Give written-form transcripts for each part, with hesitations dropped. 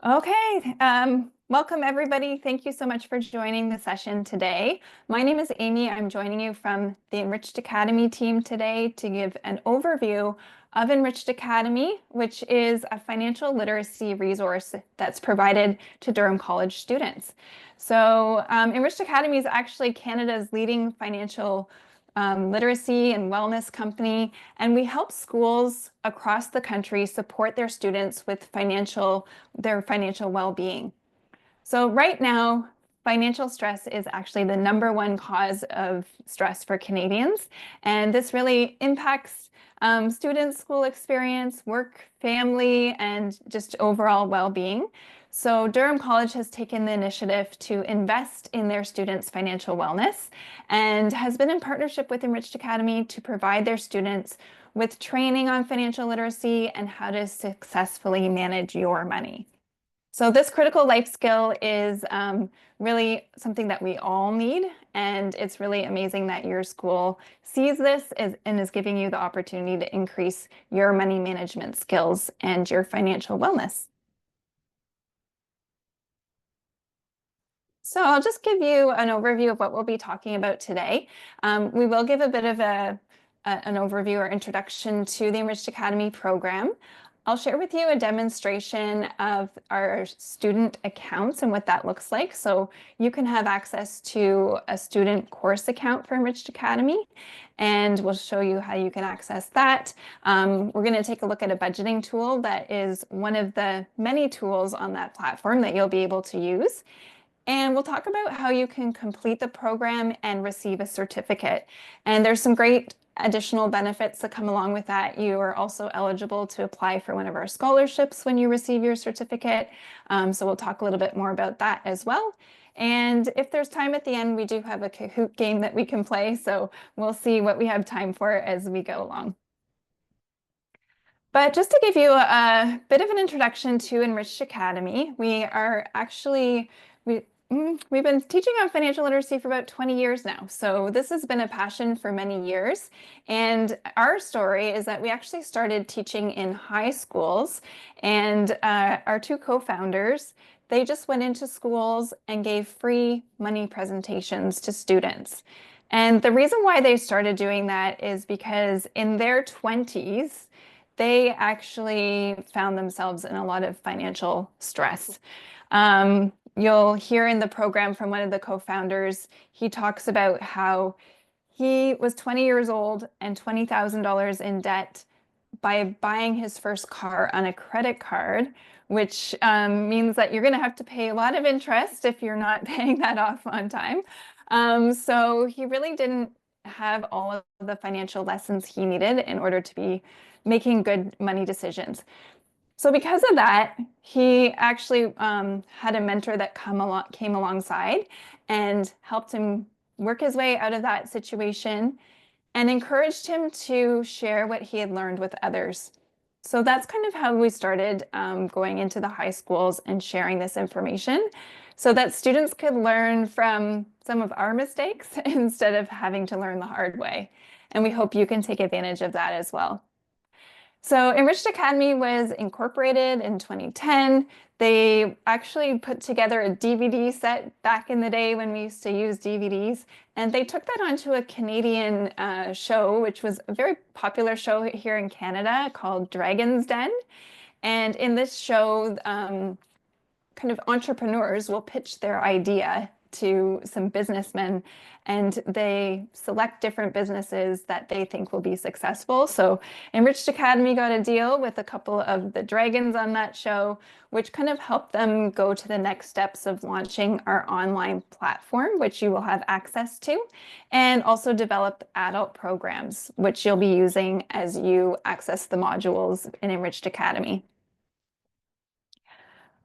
Okay, welcome everybody. Thank you so much for joining the session today. My name is Amy. I'm joining you from the Enriched Academy team today to give an overview of Enriched Academy, which is a financial literacy resource that's provided to Durham College students. So Enriched Academy is actually Canada's leading financial literacy and wellness company, and we help schools across the country support their students with their financial well-being. So right now, financial stress is actually the #1 cause of stress for Canadians, and this really impacts students' school experience, work, family, and just overall well-being. So Durham College has taken the initiative to invest in their students' financial wellness and has been in partnership with Enriched Academy to provide their students with training on financial literacy and how to successfully manage your money. So this critical life skill is really something that we all need, and it's really amazing that your school sees this and is giving you the opportunity to increase your money management skills and your financial wellness. So I'll just give you an overview of what we'll be talking about today. We will give a bit of an overview or introduction to the Enriched Academy program. I'll share with you a demonstration of our student accounts and what that looks like. So you can have access to a student course account for Enriched Academy, and we'll show you how you can access that. We're going to take a look at a budgeting tool that is one of the many tools on that platform that you'll be able to use. And we'll talk about how you can complete the program and receive a certificate. And there's some great additional benefits that come along with that. You are also eligible to apply for one of our scholarships when you receive your certificate. So we'll talk a little bit more about that as well. And if there's time at the end, we do have a Kahoot game that we can play. So we'll see what we have time for as we go along. But just to give you a bit of an introduction to Enriched Academy, we've been teaching on financial literacy for about 20 years now. So this has been a passion for many years. And our story is that we actually started teaching in high schools, and our two co-founders, they just went into schools and gave free money presentations to students. And the reason why they started doing that is because in their 20s, they actually found themselves in a lot of financial stress. You'll hear in the program from one of the co-founders, he talks about how he was 20 years old and $20,000 in debt by buying his first car on a credit card, which means that you're going to have to pay a lot of interest if you're not paying that off on time. So he really didn't have all of the financial lessons he needed in order to be making good money decisions. So because of that, he actually had a mentor that came alongside and helped him work his way out of that situation and encouraged him to share what he had learned with others. So that's kind of how we started going into the high schools and sharing this information so that students could learn from some of our mistakes instead of having to learn the hard way. And we hope you can take advantage of that as well. So Enriched Academy was incorporated in 2010. They actually put together a DVD set back in the day when we used to use DVDs, and they took that onto a Canadian show, which was a very popular show here in Canada called Dragon's Den. And in this show, kind of entrepreneurs will pitch their idea to some businessmen, and they select different businesses that they think will be successful. So Enriched Academy got a deal with a couple of the dragons on that show, which kind of helped them go to the next steps of launching our online platform, which you will have access to, and also develop adult programs, which you'll be using as you access the modules in Enriched Academy.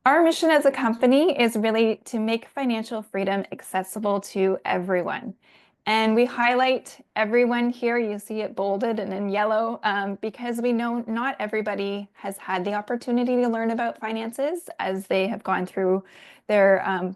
Our mission as a company is really to make financial freedom accessible to everyone. And we highlight everyone here. You see it bolded and in yellow because we know not everybody has had the opportunity to learn about finances as they have gone through their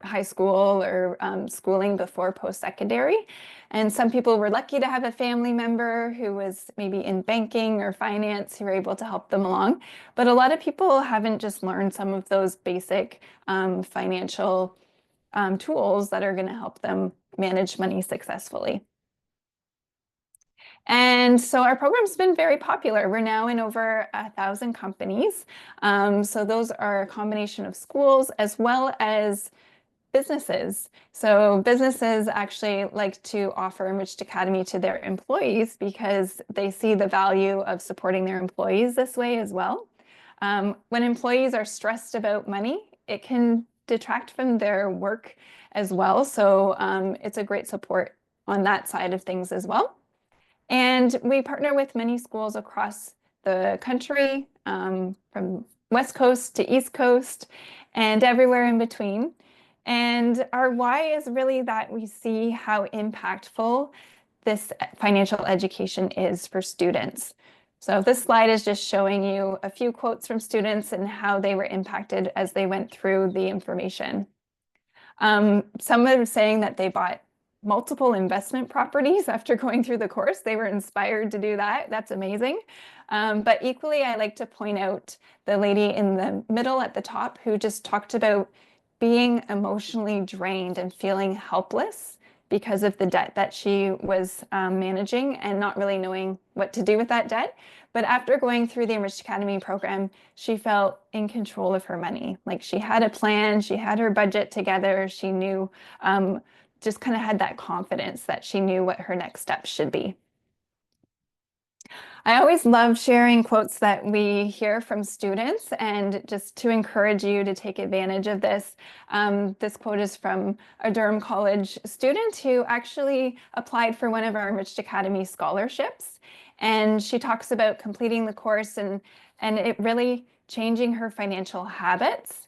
high school or schooling before post-secondary. And some people were lucky to have a family member who was maybe in banking or finance who were able to help them along. But a lot of people haven't just learned some of those basic financial tools that are going to help them manage money successfully. And so our program's been very popular. We're now in over 1,000 companies. So those are a combination of schools as well as businesses. So businesses actually like to offer Enriched Academy to their employees because they see the value of supporting their employees this way as well. When employees are stressed about money, it can detract from their work as well. So it's a great support on that side of things as well. And we partner with many schools across the country, from West Coast to East Coast and everywhere in between. And our why is really that we see how impactful this financial education is for students. So this slide is just showing you a few quotes from students and how they were impacted as they went through the information. Some are saying that they bought multiple investment properties after going through the course. They were inspired to do that. That's amazing. But equally, I like to point out the lady in the middle at the top who just talked about being emotionally drained and feeling helpless because of the debt that she was managing and not really knowing what to do with that debt. But after going through the Enriched Academy program, she felt in control of her money. Like she had a plan, she had her budget together, she knew, just kind of had that confidence that she knew what her next steps should be. I always love sharing quotes that we hear from students, and just to encourage you to take advantage of this. This quote is from a Durham College student who actually applied for one of our Enriched Academy scholarships. And she talks about completing the course and it really changing her financial habits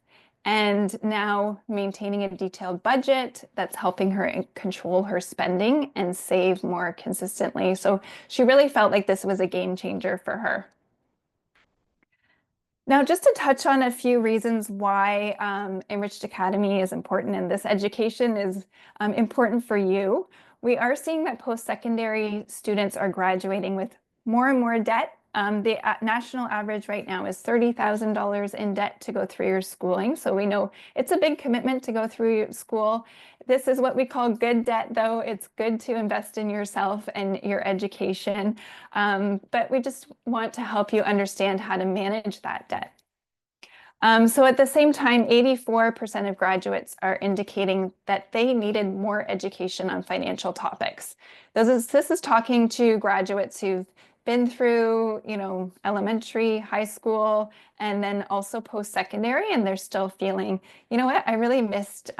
and now maintaining a detailed budget that's helping her control her spending and save more consistently. So she really felt like this was a game changer for her. Now, just to touch on a few reasons why Enriched Academy is important and this education is important for you, we are seeing that post-secondary students are graduating with more and more debt. The national average right now is $30,000 in debt to go through your schooling. So we know it's a big commitment to go through your school. This is what we call good debt, though. It's good to invest in yourself and your education. But we just want to help you understand how to manage that debt. So at the same time, 84% of graduates are indicating that they needed more education on financial topics. This is talking to graduates who've been through, elementary, high school, and then also post-secondary, and they're still feeling, you know what, I really missed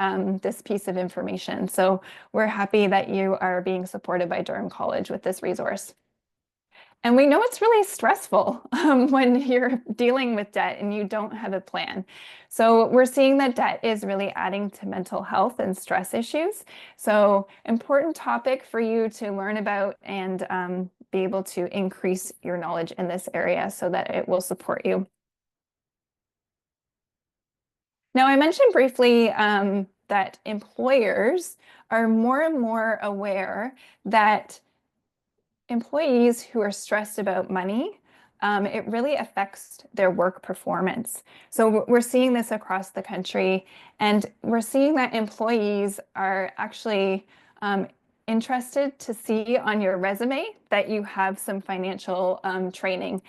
this piece of information. So we're happy that you are being supported by Durham College with this resource. And we know it's really stressful when you're dealing with debt and you don't have a plan. So we're seeing that debt is really adding to mental health and stress issues. So important topic for you to learn about and be able to increase your knowledge in this area so that it will support you. Now, I mentioned briefly that employers are more and more aware that employees who are stressed about money, it really affects their work performance. So we're seeing this across the country, and we're seeing that employees are actually interested to see on your resume that you have some financial training.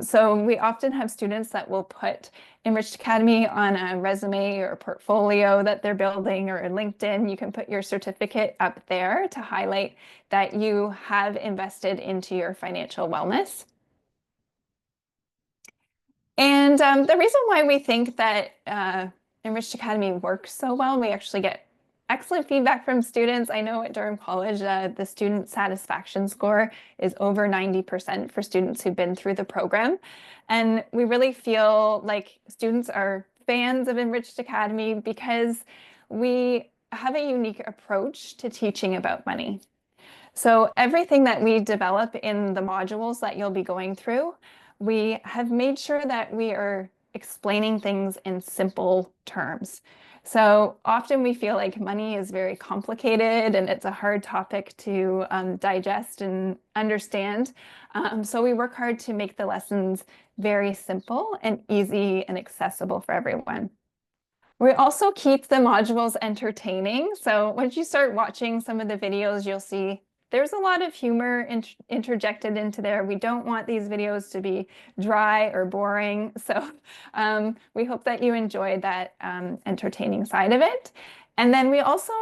So we often have students that will put Enriched Academy on a resume or portfolio that they're building, or LinkedIn. You can put your certificate up there to highlight that you have invested into your financial wellness. And the reason why we think that Enriched Academy works so well, we actually get excellent feedback from students. I know at Durham College, the student satisfaction score is over 90% for students who've been through the program. And we really feel like students are fans of Enriched Academy because we have a unique approach to teaching about money. So everything that we develop in the modules that you'll be going through, we have made sure that we are explaining things in simple terms. So often we feel like money is very complicated and it's a hard topic to digest and understand. So we work hard to make the lessons very simple and easy and accessible for everyone. We also keep the modules entertaining. So once you start watching some of the videos, you'll see there's a lot of humor interjected into there. We don't want these videos to be dry or boring. So we hope that you enjoyed that entertaining side of it. And then we also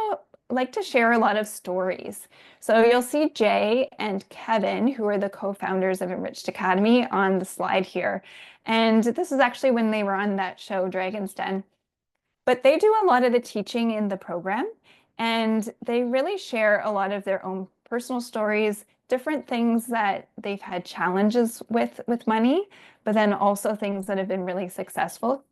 like to share a lot of stories. So you'll see Jay and Kevin, who are the co-founders of Enriched Academy, on the slide here. And this is actually when they were on that show, Dragon's Den. But they do a lot of the teaching in the program, and they really share a lot of their own personal stories, different things that they've had challenges with money, but then also things that have been really successful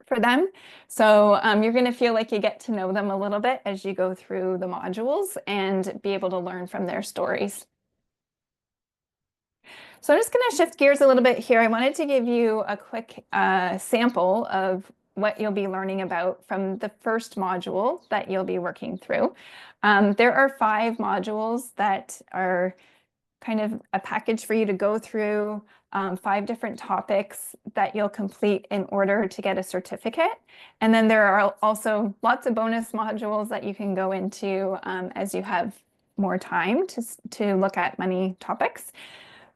for them. So you're going to feel like you get to know them a little bit as you go through the modules and be able to learn from their stories. So I'm just going to shift gears a little bit here. I wanted to give you a quick sample of what you'll be learning about from the first module that you'll be working through. There are 5 modules that are kind of a package for you to go through, 5 different topics that you'll complete in order to get a certificate. And then there are also lots of bonus modules that you can go into as you have more time to look at money topics.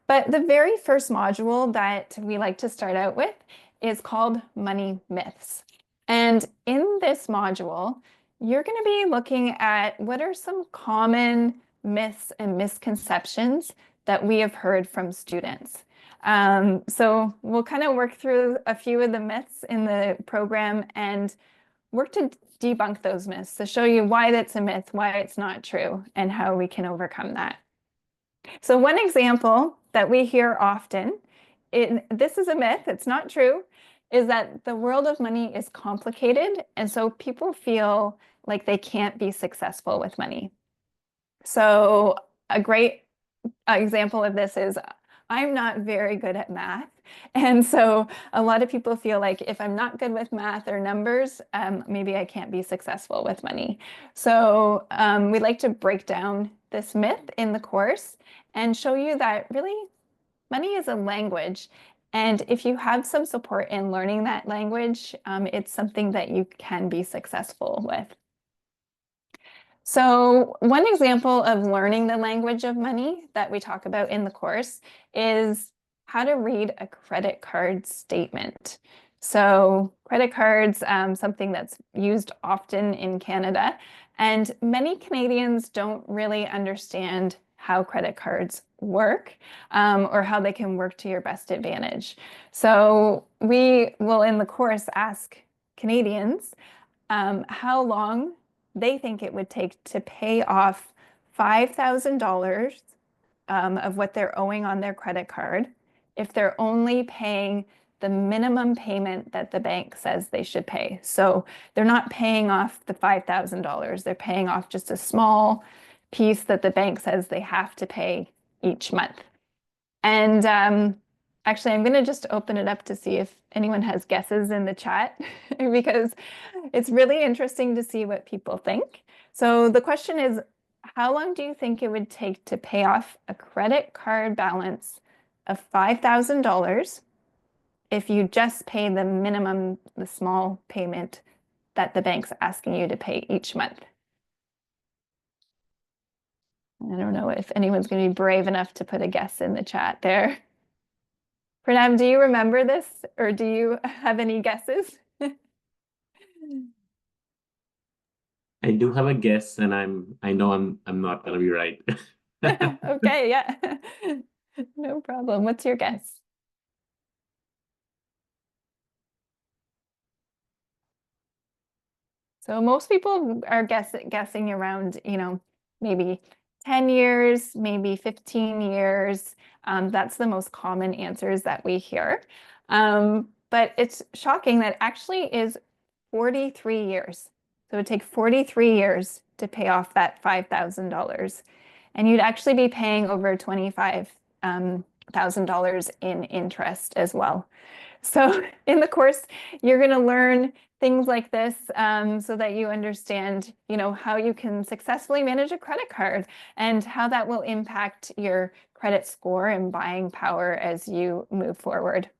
But the very first module that we like to start out with is called Money Myths. And in this module, you're going to be looking at what are some common myths and misconceptions that we have heard from students. So we'll kind of work through a few of the myths in the program and work to debunk those myths to show you why that's a myth, why it's not true, and how we can overcome that. So one example that we hear often, this is a myth, it's not true, is that the world of money is complicated, and so people feel like they can't be successful with money. So a great example of this is I'm not very good at math. And so a lot of people feel like if I'm not good with math or numbers, maybe I can't be successful with money. So we like to break down this myth in the course and show you that really money is a language. And if you have some support in learning that language, it's something that you can be successful with. So one example of learning the language of money that we talk about in the course is how to read a credit card statement. So credit cards, something that's used often in Canada, and many Canadians don't really understand how credit cards work or how they can work to your best advantage. So we will in the course ask Canadians how long they think it would take to pay off $5,000 of what they're owing on their credit card if they're only paying the minimum payment that the bank says they should pay. So they're not paying off the $5,000. They're paying off just a small piece that the bank says they have to pay each month. And actually, I'm going to just open it up to see if anyone has guesses in the chat because it's really interesting to see what people think. So the question is, how long do you think it would take to pay off a credit card balance of $5,000 if you just pay the minimum, the small payment that the bank's asking you to pay each month? I don't know if anyone's going to be brave enough to put a guess in the chat there. Pranav, do you remember this or do you have any guesses? I do have a guess, and I know I'm not gonna be right. Okay, yeah. No problem. What's your guess? So most people are guessing around, maybe 10 years, maybe 15 years. That's the most common answers that we hear. But it's shocking that actually is 43 years. So it would take 43 years to pay off that $5,000. And you'd actually be paying over 25 $100,000 in interest as well. So in the course, you're going to learn things like this so that you understand, how you can successfully manage a credit card and how that will impact your credit score and buying power as you move forward.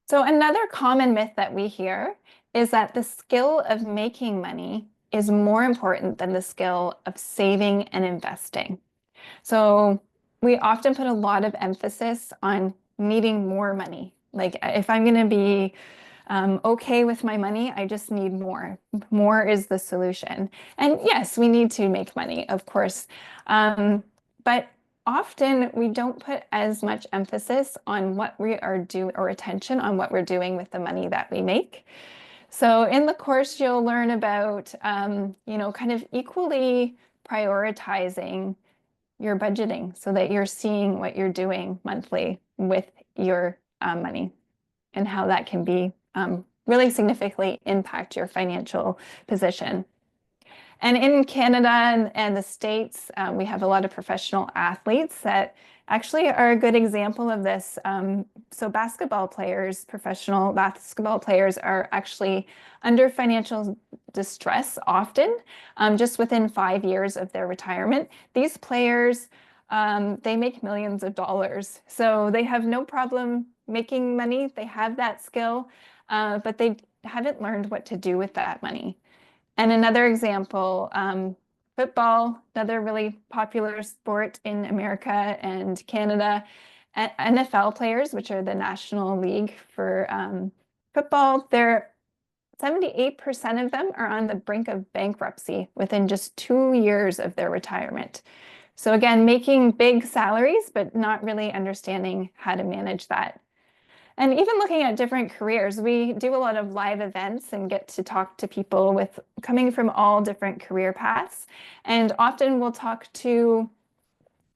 So another common myth that we hear is that the skill of making money is more important than the skill of saving and investing. So we often put a lot of emphasis on needing more money. Like if I'm going to be okay with my money, I just need more. More is the solution. And yes, we need to make money, of course. But often we don't put as much emphasis on what we are doing or attention on what we're doing with the money that we make. So in the course, you'll learn about, kind of equally prioritizing your budgeting so that you're seeing what you're doing monthly with your money and how that can be really significantly impact your financial position. And in Canada and the States, we have a lot of professional athletes that actually are a good example of this. So basketball players, professional basketball players are actually under financial distress often, just within 5 years of their retirement. These players, they make millions of dollars. So they have no problem making money. They have that skill, but they haven't learned what to do with that money. And another example, football, another really popular sport in America and Canada. NFL players, which are the National League for football, 78% of them are on the brink of bankruptcy within just 2 years of their retirement. So again, making big salaries, but not really understanding how to manage that. And even looking at different careers, we do a lot of live events and get to talk to people coming from all different career paths. And often we'll talk to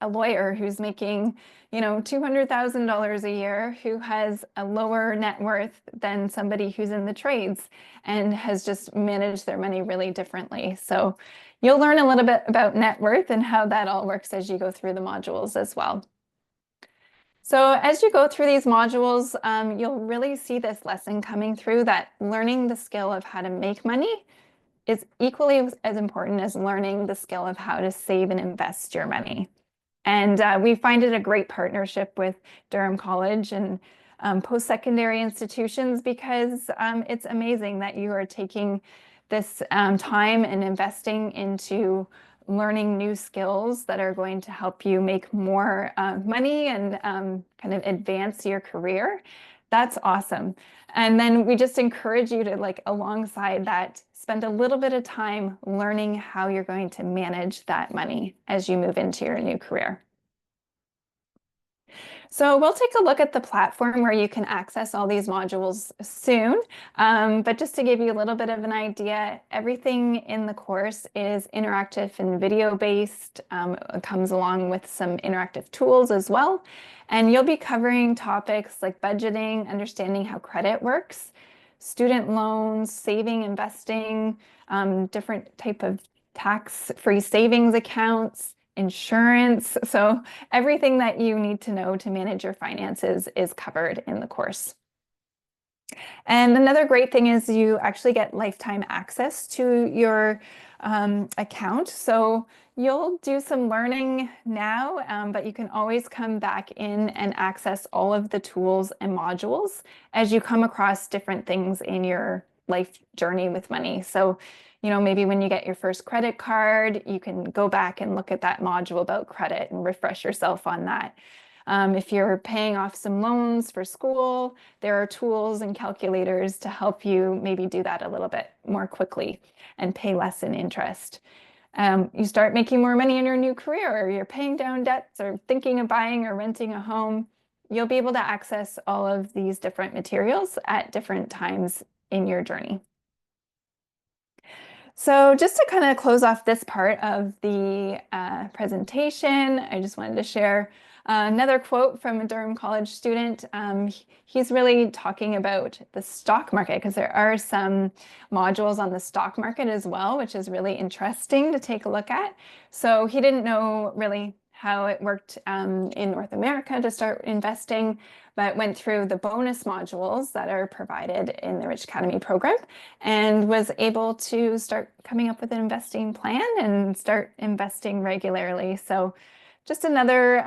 a lawyer who's making, $200,000 a year, who has a lower net worth than somebody who's in the trades and has just managed their money really differently. So you'll learn a little bit about net worth and how that all works as you go through the modules as well. So as you go through these modules, you'll really see this lesson coming through that learning the skill of how to make money is equally as important as learning the skill of how to save and invest your money. And we find it a great partnership with Durham College and post-secondary institutions because it's amazing that you are taking this time and investing into learning new skills that are going to help you make more money and kind of advance your career. That's awesome. And then we just encourage you to, alongside that, spend a little bit of time learning how you're going to manage that money as you move into your new career. So we'll take a look at the platform where you can access all these modules soon. But just to give you a little bit of an idea, everything in the course is interactive and video-based. It comes along with some interactive tools as well. And you'll be covering topics like budgeting, understanding how credit works, student loans, saving, investing, different type of tax-free savings accounts, insurance. So everything that you need to know to manage your finances is covered in the course. And another great thing is you actually get lifetime access to your account. So you'll do some learning now, but you can always come back in and access all of the tools and modules as you come across different things in your life journey with money. So maybe when you get your first credit card, you can go back and look at that module about credit and refresh yourself on that. If you're paying off some loans for school, there are tools and calculators to help you maybe do that a little bit more quickly and pay less in interest. You start making more money in your new career, or you're paying down debts or thinking of buying or renting a home, you'll be able to access all of these different materials at different times in your journey. So just to kind of close off this part of the presentation, I just wanted to share another quote from a Durham College student. He's really talking about the stock market because there are some modules on the stock market as well, which is really interesting to take a look at. So he didn't know really how it worked in North America to start investing, but went through the bonus modules that are provided in the Enriched Academy program and was able to start coming up with an investing plan and start investing regularly. So just another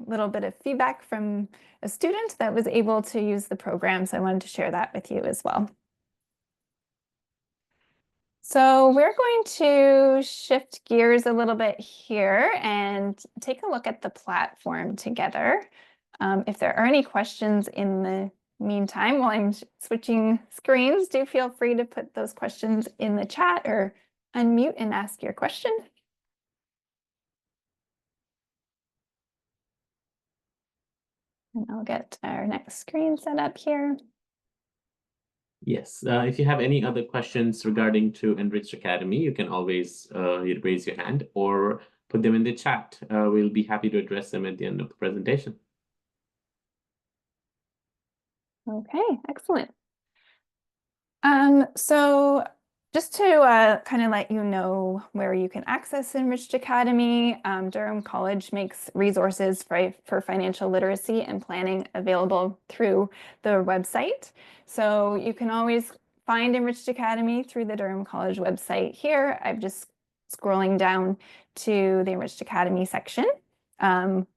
little bit of feedback from a student that was able to use the program. So I wanted to share that with you as well. So we're going to shift gears a little bit here and take a look at the platform together. If there are any questions in the meantime, while I'm switching screens, do feel free to put those questions in the chat or unmute and ask your question. And I'll get our next screen set up here. Yes, if you have any other questions regarding to Enriched Academy, you can always raise your hand or put them in the chat. We'll be happy to address them at the end of the presentation. Okay, excellent. So just to kind of let you know where you can access Enriched Academy, Durham College makes resources for financial literacy and planning available through the website. So you can always find Enriched Academy through the Durham College website here. I'm just scrolling down to the Enriched Academy section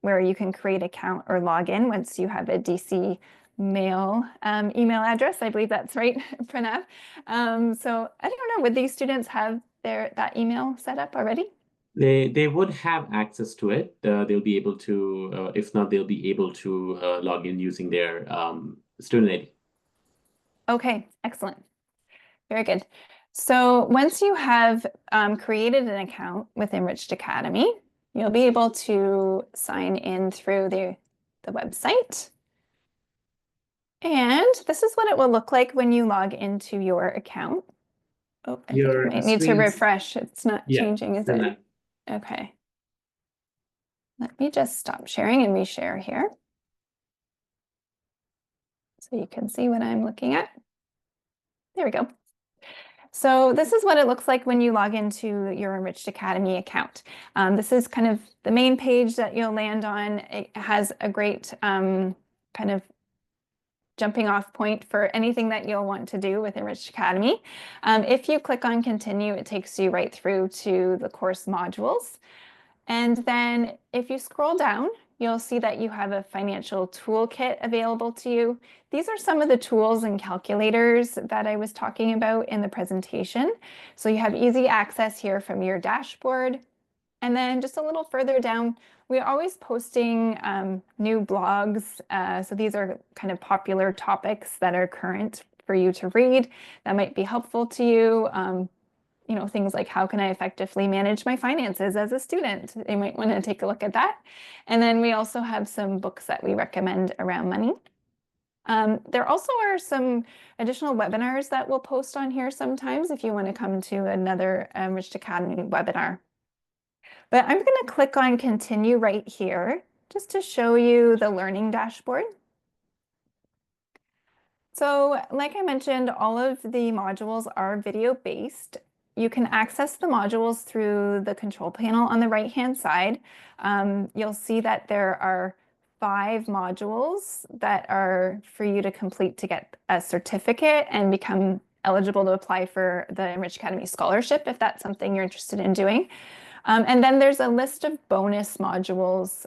where you can create an account or log in once you have a DC mail email address. I believe that's right, Pranav. So I don't know, would these students have that email set up already? They would have access to it. They'll be able to, if not, they'll be able to log in using their student ID. Okay, excellent. Very good. So once you have created an account with Enriched Academy, you'll be able to sign in through the website. And this is what it will look like when you log into your account. Oh, I think I might need to refresh. It's not changing, is it? Okay. Let me just stop sharing and reshare here so you can see what I'm looking at. There we go. So this is what it looks like when you log into your Enriched Academy account. This is kind of the main page that you'll land on. It has a great kind of jumping off point for anything that you'll want to do with Enriched Academy. If you click on continue, it takes you right through to the course modules. And then if you scroll down, you'll see that you have a financial toolkit available to you. These are some of the tools and calculators that I was talking about in the presentation. So you have easy access here from your dashboard. And then just a little further down, we're always posting new blogs. So these are kind of popular topics that are current for you to read that might be helpful to you. You know, things like how can I effectively manage my finances as a student? You might want to take a look at that. And then we also have some books that we recommend around money. There also are some additional webinars that we'll post on here sometimes if you want to come to another Enriched Academy webinar. But I'm going to click on continue right here just to show you the learning dashboard. So like I mentioned, all of the modules are video-based. You can access the modules through the control panel on the right-hand side. You'll see that there are 5 modules that are for you to complete to get a certificate and become eligible to apply for the Enriched Academy Scholarship if that's something you're interested in doing. And then there's a list of bonus modules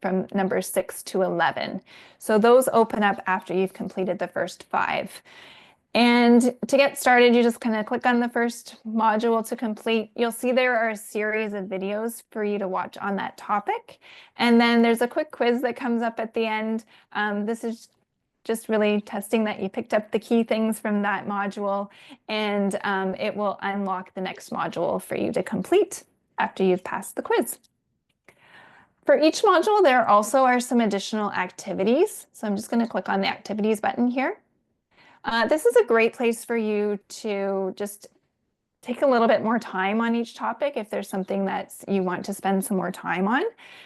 from number 6 to 11. So those open up after you've completed the first 5. And to get started, you just kind of click on the first module to complete. You'll see there are a series of videos for you to watch on that topic. And then there's a quick quiz that comes up at the end. This is just really testing that you picked up the key things from that module, and it will unlock the next module for you to complete after you've passed the quiz. For each module, there also are some additional activities. So I'm just going to click on the activities button here. This is a great place for you to just take a little bit more time on each topic if there's something that you want to spend some more time on.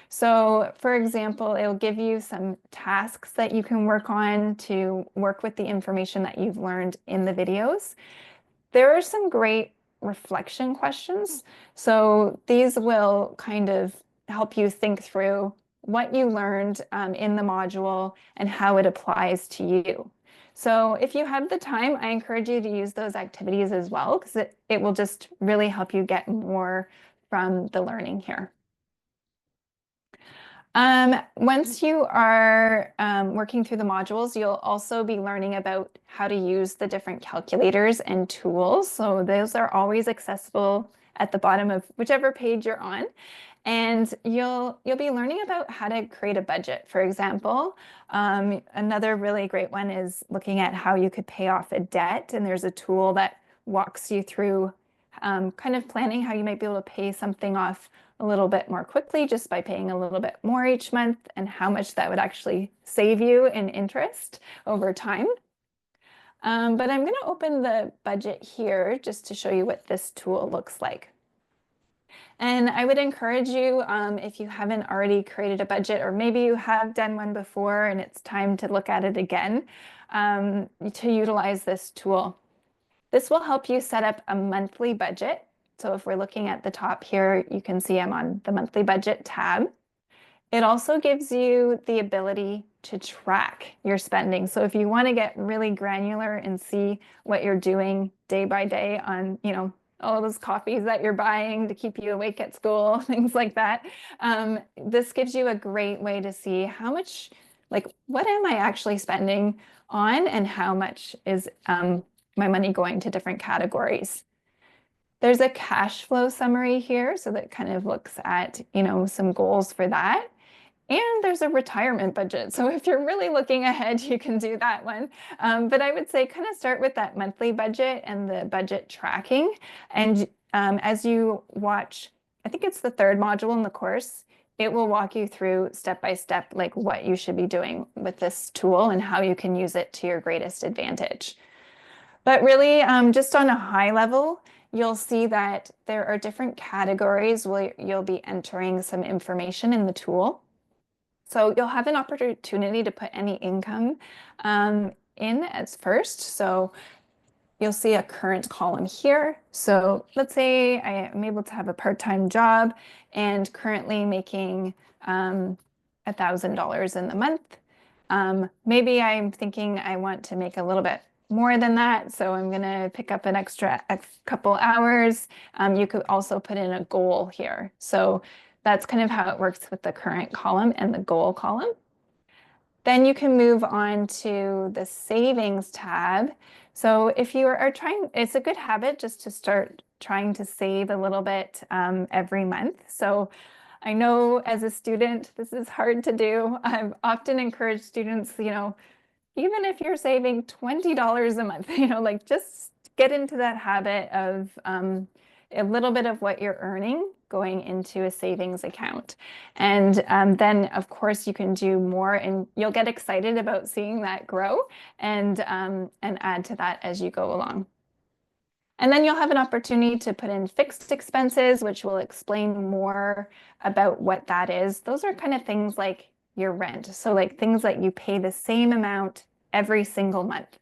So for example, it'll give you some tasks that you can work on to work with the information that you've learned in the videos. There are some great reflection questions. So these will kind of help you think through what you learned in the module and how it applies to you. So if you have the time, I encourage you to use those activities as well, because it will just really help you get more from the learning here. Once you are working through the modules, you'll also be learning about how to use the different calculators and tools. So those are always accessible at the bottom of whichever page you're on. And you'll be learning about how to create a budget, for example. Another really great one is looking at how you could pay off a debt. And there's a tool that walks you through kind of planning how you might be able to pay something off a little bit more quickly just by paying a little bit more each month, and how much that would actually save you in interest over time. But I'm going to open the budget here just to show you what this tool looks like. And I would encourage you, if you haven't already created a budget, or maybe you have done one before and it's time to look at it again, to utilize this tool. This will help you set up a monthly budget. So if we're looking at the top here, you can see I'm on the monthly budget tab. It also gives you the ability to track your spending. So if you want to get really granular and see what you're doing day by day on, all those coffees that you're buying to keep you awake at school, things like that, this gives you a great way to see how much, what am I actually spending on, and how much is my money going to different categories. There's a cash flow summary here, so that kind of looks at, some goals for that. And there's a retirement budget. So if you're really looking ahead, you can do that one. But I would say kind of start with that monthly budget and the budget tracking. And as you watch, I think it's the third module in the course, it will walk you through step by step, like what you should be doing with this tool and how you can use it to your greatest advantage. But really, just on a high level, you'll see that there are different categories where you'll be entering some information in the tool. So you'll have an opportunity to put any income in as first. So you'll see a current column here. So let's say I am able to have a part-time job and currently making $1,000 in the month. Maybe I'm thinking I want to make a little bit more than that, so I'm going to pick up an extra couple hours. You could also put in a goal here. So that's kind of how it works with the current column and the goal column. Then you can move on to the savings tab. So if you are trying, it's a good habit just to start trying to save a little bit every month. So I know as a student, this is hard to do. I've often encouraged students, even if you're saving $20 a month, just get into that habit of a little bit of what you're earning going into a savings account. And then, of course, you can do more, and you'll get excited about seeing that grow and add to that as you go along. And then you'll have an opportunity to put in fixed expenses, which will explain more about what that is. Those are kind of things like your rent. So like things that you pay the same amount every single month.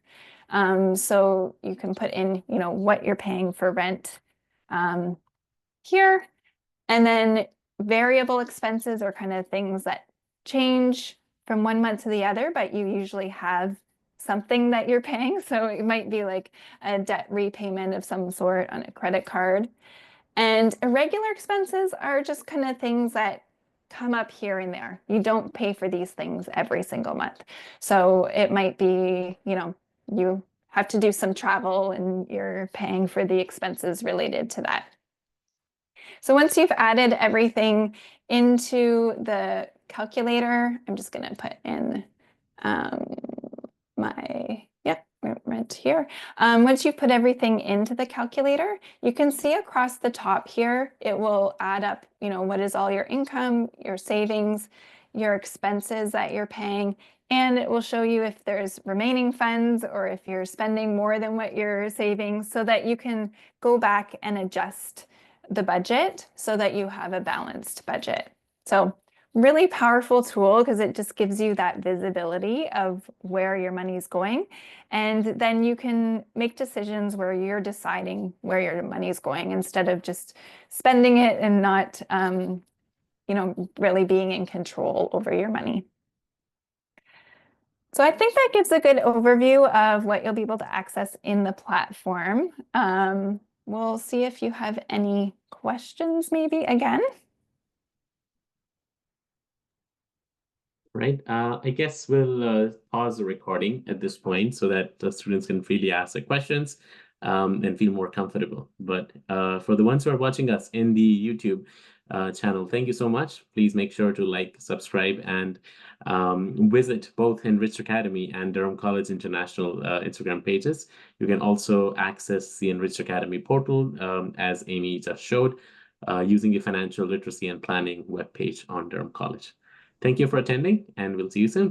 So you can put in, what you're paying for rent here. And then variable expenses are kind of things that change from one month to the other, but you usually have something that you're paying. So it might be like a debt repayment of some sort on a credit card. And irregular expenses are just kind of things that come up here and there. You don't pay for these things every single month. So it might be, you have to do some travel and you're paying for the expenses related to that. So once you've added everything into the calculator, I'm just going to put in rent here. Once you put everything into the calculator, you can see across the top here, it will add up, what is all your income, your savings, your expenses that you're paying, and it will show you if there's remaining funds or if you're spending more than what you're saving, so that you can go back and adjust the budget so that you have a balanced budget. So really powerful tool, because it just gives you that visibility of where your money is going. And then you can make decisions where you're deciding where your money is going instead of just spending it and not really being in control over your money. So I think that gives a good overview of what you'll be able to access in the platform. We'll see if you have any questions maybe again. Right. I guess we'll pause the recording at this point so that the students can freely ask their questions and feel more comfortable. But for the ones who are watching us in the YouTube channel, thank you so much. Please make sure to like, subscribe, and visit both Enriched Academy and Durham College International Instagram pages. You can also access the Enriched Academy portal, as Amy just showed, using the financial literacy and planning webpage on Durham College. Thank you for attending, and we'll see you soon.